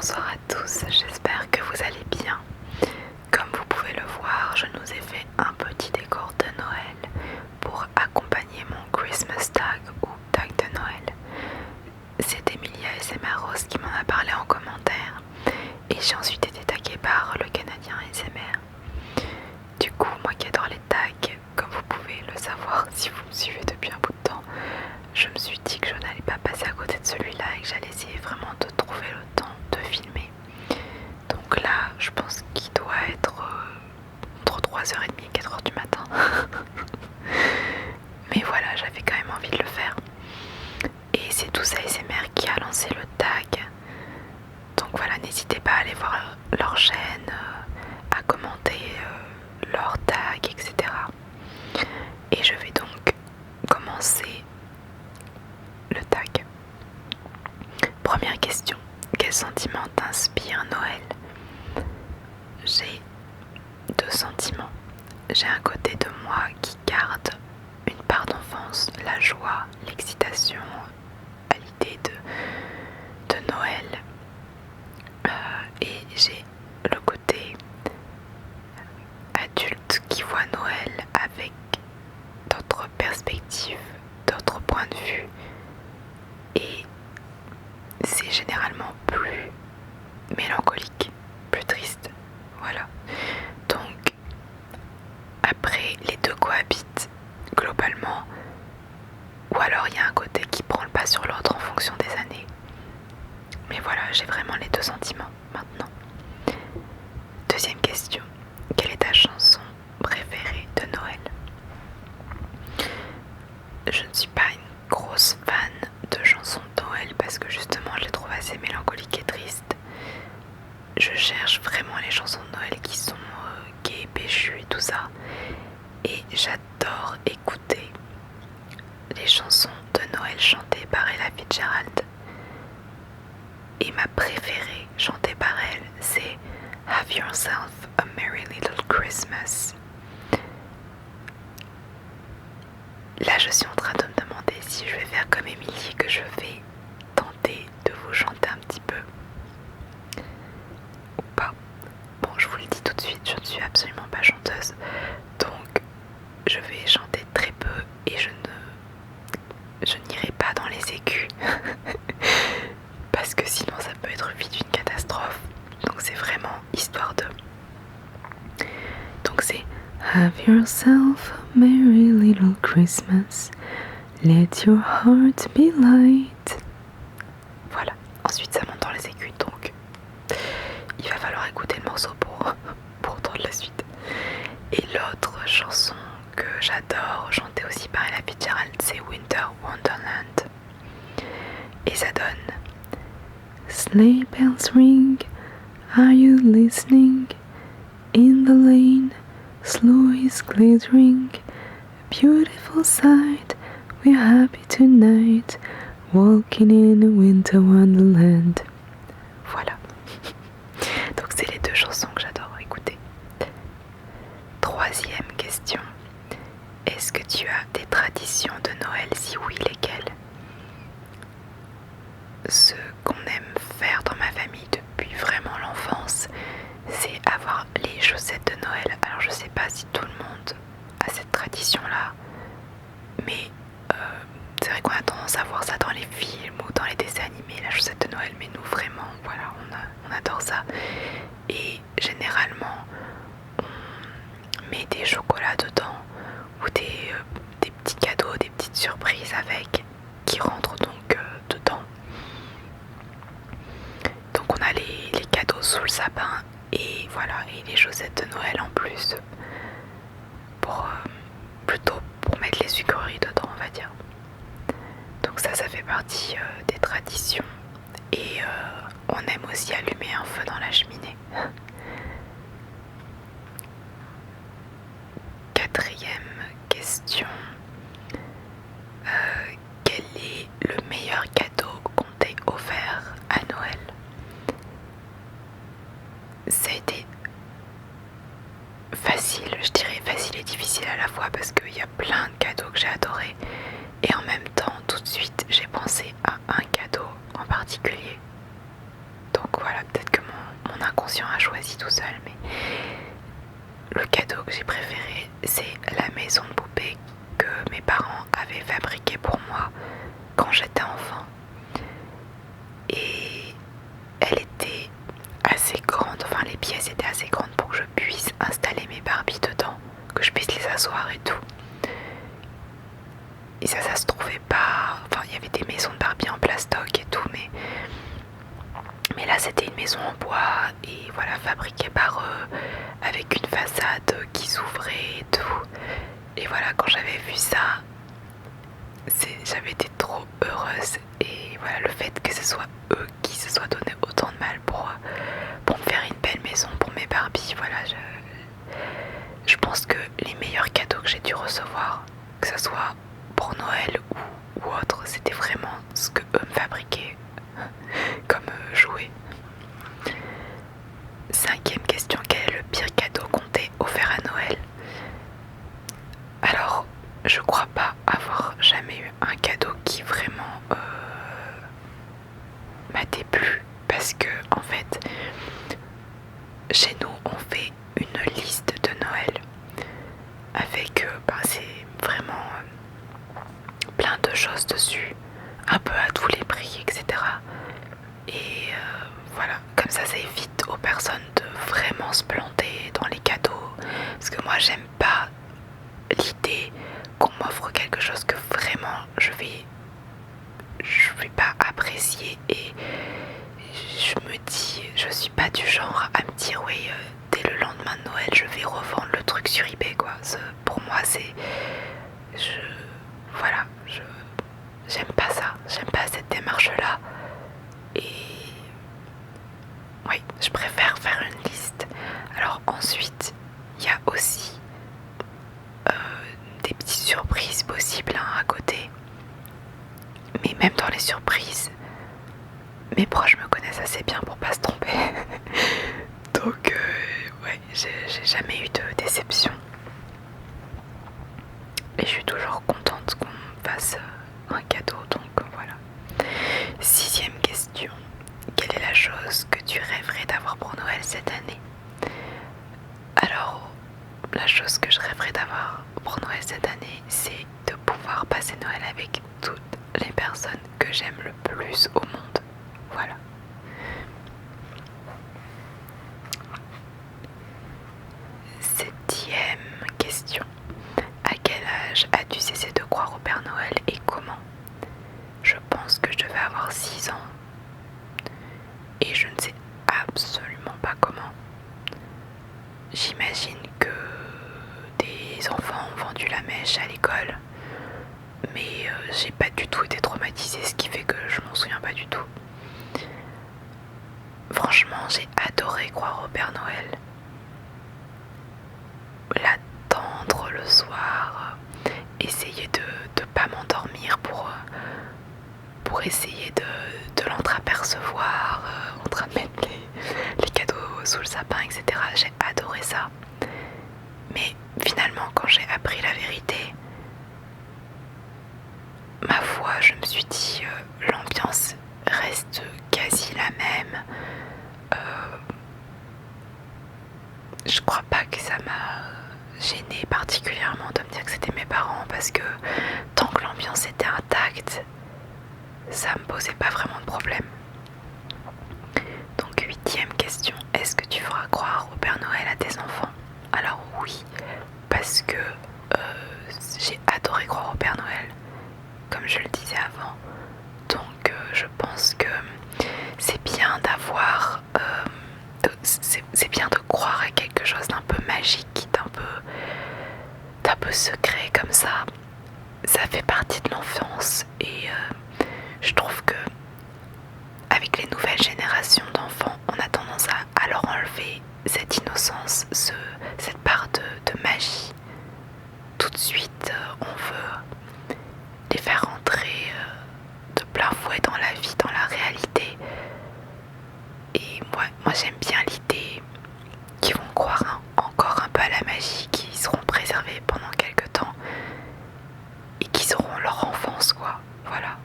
bonsoir à tous, j'espère que vous allez bien. Comme vous pouvez le voir, je nous ai fait un petit décor de Noël pour accompagner mon Christmas tag ou tag de Noël. C'est Emilia SMR Rose qui m'en a parlé en commentaire et j'ai ensuite été taguée par le Canadien SMR. Du coup, moi qui adore les tags, comme vous pouvez le savoir si vous me suivez depuis un bout de temps, je me suis dit que je n'allais pas passer à côté de celui-là et que j'allais essayer vraiment de trouver le temps de filmer. Donc là, je pense qu'il doit être entre 3h30 et 4h du matin. Mais voilà, j'avais quand même envie de le faire. Et c'est Tous ASMR qui a lancé le tag. Donc voilà, n'hésitez pas à aller voir leur chaîne, à commenter leur tag, etc. Et je vais donc commencer le tag. Première question. Quel sentiment t'inspire Noël? J'ai deux sentiments. J'ai un côté de moi qui garde une part d'enfance, la joie, l'excitation à l'idée de Noël. Et j'ai le côté adulte qui voit Noël avec d'autres perspectives, d'autres points de vue. Et c'est généralement plus mélancolique, plus triste. Voilà. Donc, après, les deux cohabitent globalement. Ou alors il y a un côté qui prend le pas sur l'autre en fonction des années. Mais voilà, j'ai vraiment les deux sentiments maintenant. Deuxième question. Quelle est ta chanson préférée de Noël? Je ne suis pas une grosse fan de chansons de Noël parce que justement je les trouve assez mélancoliques et tristes. Je cherche vraiment les chansons de Noël qui sont gaies, péchues et tout ça. Et j'adore écouter les chansons de Noël chantées par Ella Fitzgerald. Et ma préférée chantée par elle, c'est Have Yourself a Merry Little Christmas. Là, je suis en train de me demander si je vais faire comme Émilie, que je vais tenter de vous chanter un petit peu. Ou pas. Bon, je vous le dis tout de suite, je ne suis absolument pas chanteuse. Donc, je vais chanter très peu et je n'irai pas dans les aigus. Parce que sinon, ça peut être vite une catastrophe. Donc, c'est vraiment histoire de... Donc, c'est Have yourself a merry little Christmas. Let your heart be light. Voilà. Ensuite, ça monte dans les aigus, donc il va falloir écouter le morceau pour entendre la suite. Et l'autre chanson que j'adore chanter aussi par Ella Fitzgerald, c'est Winter Wonderland. Et ça donne Sleigh bells ring, are you listening? In the lane, snow is glittering, a beautiful sight, we're happy tonight, walking in a winter wonderland. Voilà. Donc c'est les deux chansons que j'adore écouter. Troisième question. Est-ce que tu as des traditions de Noël? Si oui, lesquelles? Ce qu'on aime faire dans ma famille depuis vraiment l'enfance, c'est avoir les chaussettes de Noël. Alors je sais pas si tout le monde a cette tradition-là, mais c'est vrai qu'on a tendance à voir ça dans les films ou dans les dessins animés, la chaussette de Noël, mais nous vraiment, voilà, on adore ça. Et généralement, on met des chocolats dedans ou des petits cadeaux, des petites surprises avec, qui rentrent donc dedans. Donc on a les cadeaux sous le sapin et voilà, et les chaussettes de Noël en plus pour plutôt pour mettre les sucreries dedans, on va dire. Donc ça fait partie des traditions et on aime aussi allumer un feu dans la cheminée. Quatrième question. Quel est le meilleur cadeau qu'on t'ait offert à Noël? Ça a été facile, je dirais facile et difficile à la fois parce qu'il y a plein de cadeaux que j'ai adorés et en même temps tout de suite j'ai pensé à un cadeau en particulier. Donc voilà, peut-être l'inconscient a choisi tout seul, mais le cadeau que j'ai préféré, c'est la maison de poupée que mes parents avaient fabriquée pour moi quand j'étais enfant. Et elle était assez grande, enfin les pièces étaient assez grandes pour que je puisse installer mes Barbies dedans, que je puisse les asseoir et tout. Et ça se trouvait pas, enfin il y avait des maisons de Barbie en plastoc et tout, mais là c'était une maison en bois et voilà, fabriquée par eux, avec une façade qui s'ouvrait et tout. Et voilà, quand j'avais vu ça, j'avais été trop heureuse. Et voilà, le fait que ce soit eux qui se soient donné autant de mal pour me faire une belle maison pour mes Barbies, voilà, je pense que les meilleurs cadeaux que j'ai dû recevoir, que ce soit pour Noël ou autre, c'était vraiment ce que eux me fabriquaient comme jouet. 5e question, quel est le pire cadeau qu'on t'ait offert à Noël? Alors, je crois pas avoir jamais eu un cadeau qui vraiment m'a déplu, parce que en fait, chez nous on fait une liste de Noël avec c'est vraiment plein de choses dessus, un peu à tous les prix, etc. Et voilà, comme ça évite aux personnes de vraiment se planter dans les cadeaux, parce que moi j'aime pas l'idée qu'on m'offre quelque chose que vraiment je vais pas apprécier, et je me dis, je suis pas du genre à me dire oui, dès le lendemain de Noël je vais revendre le truc sur eBay quoi. Pour moi voilà, j'aime pas ça, j'aime pas cette démarche là, et oui, je préfère faire une liste. Alors ensuite, il y a aussi des petites surprises possibles à côté. Mais même dans les surprises, mes proches me connaissent assez bien pour pas se tromper. Donc ouais, j'ai jamais eu de déception. Et je suis toujours contente qu'on me fasse un cadeau, donc voilà. 6e question. Quelle est la chose que tu rêverais d'avoir pour Noël cette année? Alors, la chose que je rêverais d'avoir pour Noël cette année, c'est de pouvoir passer Noël avec toutes les personnes que j'aime le plus au monde. Voilà. 7e question. À quel âge as-tu cessé de croire au Père Noël et comment? Je pense que je devais avoir 6 ans. Et je ne sais absolument pas comment. J'imagine que des enfants ont vendu la mèche à l'école, mais j'ai pas du tout été traumatisée, ce qui fait que je m'en souviens pas du tout. Franchement, j'ai adoré croire au Père Noël. L'attendre le soir, essayer de pas m'endormir pour essayer de l'entreapercevoir en train de mettre les cadeaux sous le sapin, etc. J'ai adoré ça. Mais finalement, quand j'ai appris la vérité, ma foi, je me suis dit, l'ambiance reste quasi la même. Je crois pas que ça m'a gênée particulièrement de me dire que c'était mes parents, parce que tant que l'ambiance était intacte, ça me posait pas vraiment de problème. Donc 8e question, est-ce que tu feras croire au Père Noël à tes enfants? Alors oui, parce que j'ai adoré croire au Père Noël, comme je le disais avant. Donc je pense que c'est bien d'avoir c'est bien de croire à quelque chose d'un peu magique, d'un peu secret comme ça. Ça fait partie de l'enfance, et je trouve que avec les nouvelles générations d'enfants, on a tendance à leur enlever cette innocence, cette part de magie. Tout de suite, on veut les faire entrer de plein fouet dans la vie, dans la réalité. Et moi j'aime bien l'idée qu'ils vont croire encore un peu à la magie, qu'ils seront préservés pendant quelques temps et qu'ils auront leur enfance, quoi. Voilà.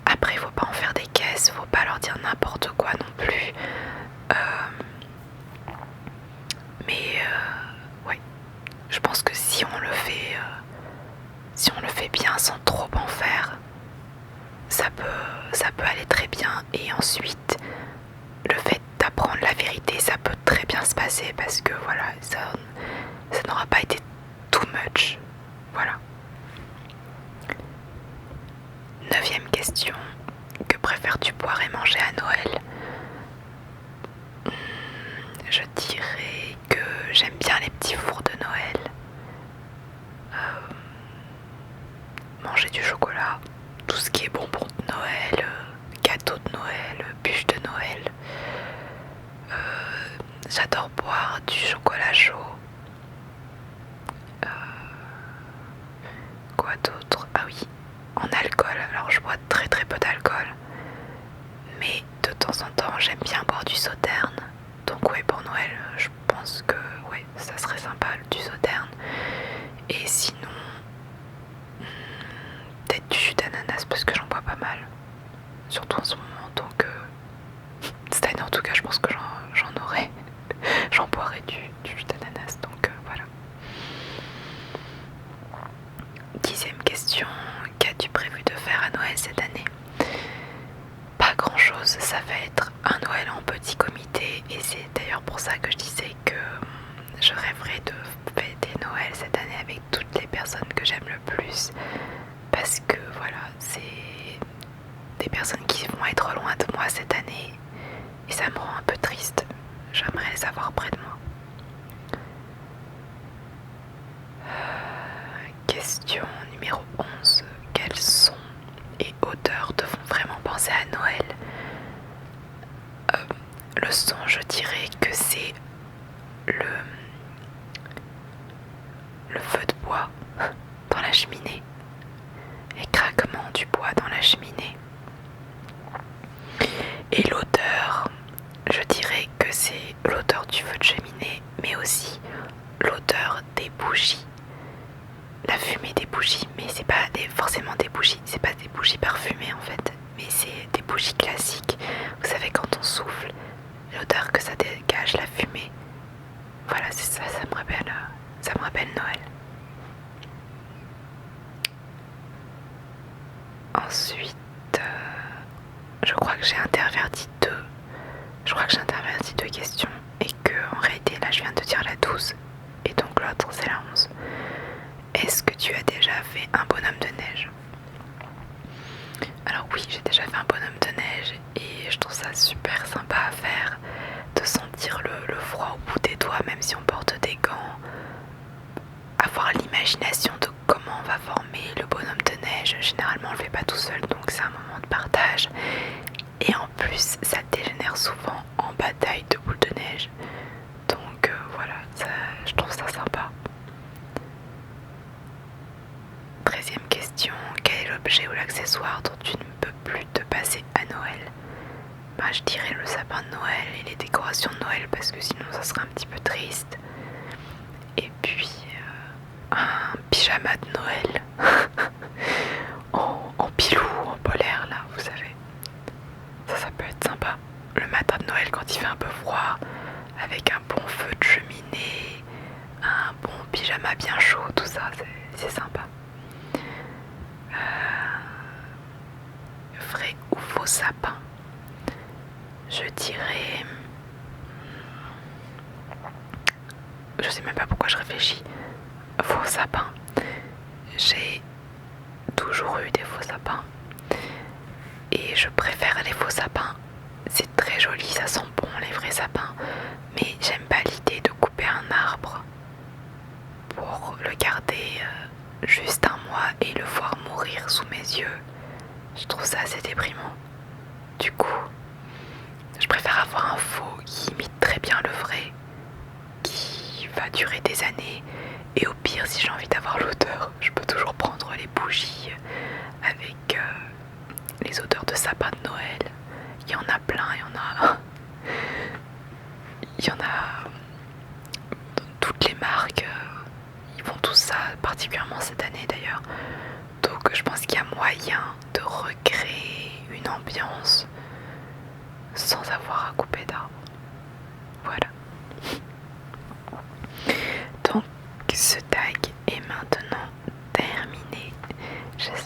Après, faut pas en faire des caisses, faut pas leur dire n'importe quoi non plus. sans trop en faire, ça peut aller très bien. Et ensuite, le fait d'apprendre la vérité, ça peut très bien se passer parce que voilà, ça n'aura pas été too much. Voilà. 9e question. Que préfères-tu boire et manger à Noël? Je dirais que j'aime bien les petits fours de Noël. Manger du chocolat, tout ce qui est bonbons de Noël, gâteaux de Noël, bûches de Noël. J'adore boire du chocolat chaud. Quoi d'autre? Ah oui, en alcool. Alors je bois très très peu d'alcool, mais de temps en temps j'aime bien boire du Sauterne. Donc ouais, pour Noël, je pense que ouais, ça serait sympa du Sauterne. Et sinon, peut-être du jus d'ananas parce que j'en bois pas mal, surtout en ce moment. Donc cette année en tout cas, je pense que j'en aurai. J'en boirai du jus d'ananas. Donc voilà. 10e question. Qu'as-tu prévu de faire à Noël cette année? Pas grand chose, ça va être un Noël en petit comité et c'est d'ailleurs pour ça que je disais que je rêverais de fêter Noël cette année avec toutes les personnes que j'aime le plus, parce que voilà, c'est des personnes qui vont être loin de moi cette année et ça me rend un peu triste. J'aimerais les avoir près de moi. Question numéro 11. Quels sons et odeurs te font vraiment penser à Noël? Le son, je dirais que c'est le feu de bois dans la cheminée, les craquements du bois dans la cheminée. Et l'odeur, je dirais que c'est l'odeur du feu de cheminée, mais aussi l'odeur des bougies, la fumée des bougies. Mais c'est pas forcément des bougies, c'est pas des bougies parfumées en fait, mais c'est des bougies classiques. Vous savez, quand on souffle, l'odeur que ça dégage, la fumée. Voilà, c'est ça, ça me rappelle Noël. Ensuite, je crois que j'ai interverti deux questions et que en réalité là je viens de dire la 12 et donc l'autre c'est la 11. Est-ce que tu as déjà fait un bonhomme de neige? Alors oui, j'ai déjà fait un bonhomme de neige et je trouve ça super sympa à faire, de sentir le froid au bout des doigts même si on porte des gants, avoir l'imagination de comment on va former le bonhomme de neige. Généralement on le fait pas tout seul, donc c'est un moment de partage et en plus ça dégénère souvent en bataille de boules de neige, donc voilà, je trouve ça sympa. 13e question. Quel est l'objet ou l'accessoire dont tu ne peux plus te passer à Noël? Je dirais le sapin de Noël et les décorations de Noël parce que sinon ça serait un petit peu triste. Et puis un pyjama de Noël en pilou, en polaire là, vous savez. Ça peut être sympa. Le matin de Noël quand il fait un peu froid, avec un bon feu de cheminée, un bon pyjama bien chaud, tout ça, c'est sympa. Vrai ou faux sapin? Je dirais... Je sais même pas pourquoi je réfléchis. Faux sapin. J'ai toujours eu des faux sapins. Et je préfère les faux sapins. C'est très joli, ça sent bon les vrais sapins. Mais j'aime pas l'idée de couper un arbre pour le garder juste un mois et le voir mourir sous mes yeux. Je trouve ça assez déprimant. Du coup, je préfère avoir un faux qui imite très bien le vrai, qui va durer des années. Et au pire, si j'ai envie d'avoir l'odeur, je peux toujours prendre les bougies avec les odeurs de sapin de Noël. Il y en a plein, il y en a dans toutes les marques. Ils font tout ça, particulièrement cette année d'ailleurs. Donc je pense qu'il y a moyen de recréer une ambiance sans avoir à couper d'arbres. Voilà. Donc ce tag est maintenant terminé. J'espère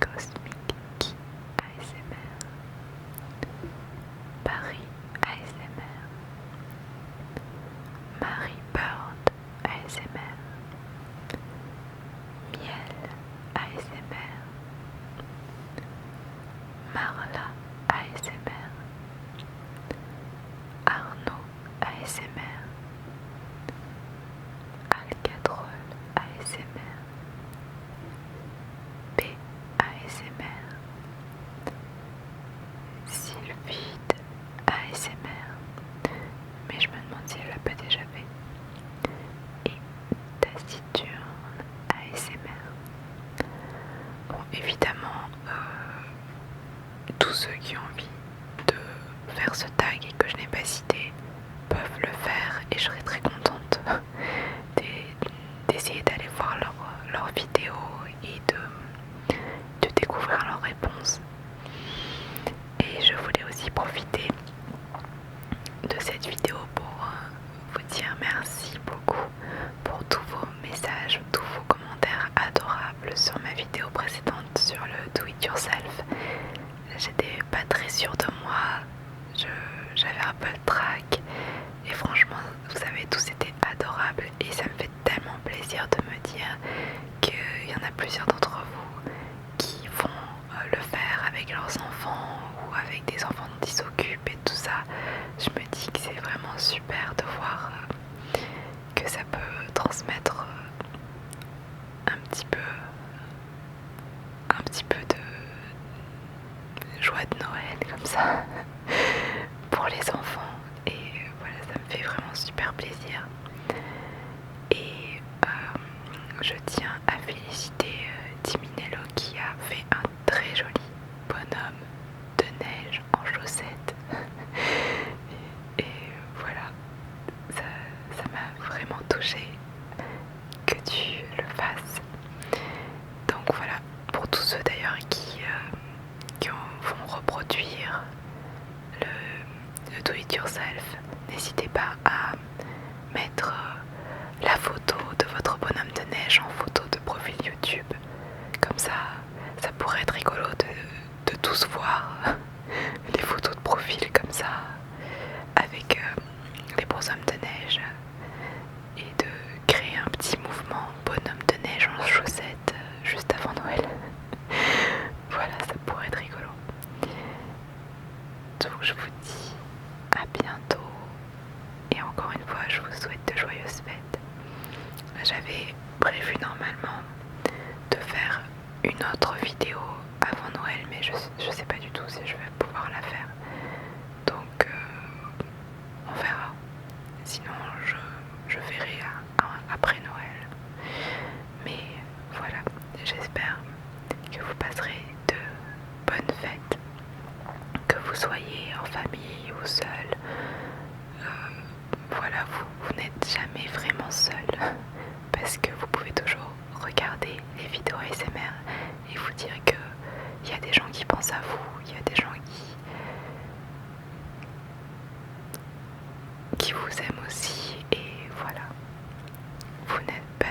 Cosmic Key ASMR, Paris ASMR, Marie Bird ASMR, Miel ASMR, Marla ASMR, Arnaud ASMR, Alcatrol ASMR, P ASMR, Sylvide ASMR, mais je me demande si elle l'a pas déjà fait, et Taciturne ASMR. Bon, évidemment, tous ceux qui ont envie de faire ce tag et que je n'ai pas cité peuvent le faire et je serai très contente d'essayer d'aller voir leurs vidéos et de découvrir leurs réponses. Et je voulais aussi profiter de cette vidéo pour vous dire merci beaucoup pour tous vos messages, tous vos commentaires adorables sur ma vidéo précédente sur le do it yourself. J'étais pas très sûre de moi, j'avais un peu le trac et franchement vous avez tous été adorables et ça me fait tellement plaisir de me dire qu'il y en a plusieurs d'entre vous qui vont le faire avec leurs enfants ou avec des enfants dont ils s'occupent et tout ça. Je me dis que c'est vraiment super de voir que ça peut transmettre un petit peu de joie de Noël comme ça pour les enfants et voilà, ça me fait vraiment super plaisir. Et je tiens à féliciter Timinello qui a fait un très joli bonhomme de neige en chaussettes et voilà, ça m'a vraiment touchée que tu le fasses. Donc voilà, pour tous ceux d'ailleurs qui vont reproduire le do it yourself, n'hésitez pas à mettre la photo de votre bonhomme de neige en photo de profil YouTube. Comme ça pourrait être rigolo de tous voir les photos de profil comme ça avec les bonshommes de neige et de créer un petit mouvement bonhomme de neige en chaussettes juste avant Noël. Voilà, ça pourrait être rigolo. Donc je vous dis à bientôt et encore une fois je vous souhaite de joyeuses fêtes. J'avais prévu normalement de faire une autre vidéo avant Noël mais je sais pas du tout si je vais pouvoir la faire. Donc on verra. Sinon je verrai après Noël. Mais voilà, j'espère que vous passerez de bonnes fêtes, que vous soyez en famille ou seul. Voilà, vous n'êtes jamais vraiment seul parce que vous pouvez toujours regarder les vidéos ASMR et vous dire qu'il y a des gens qui pensent à vous, il y a des gens qui vous aiment aussi et voilà, vous n'êtes pas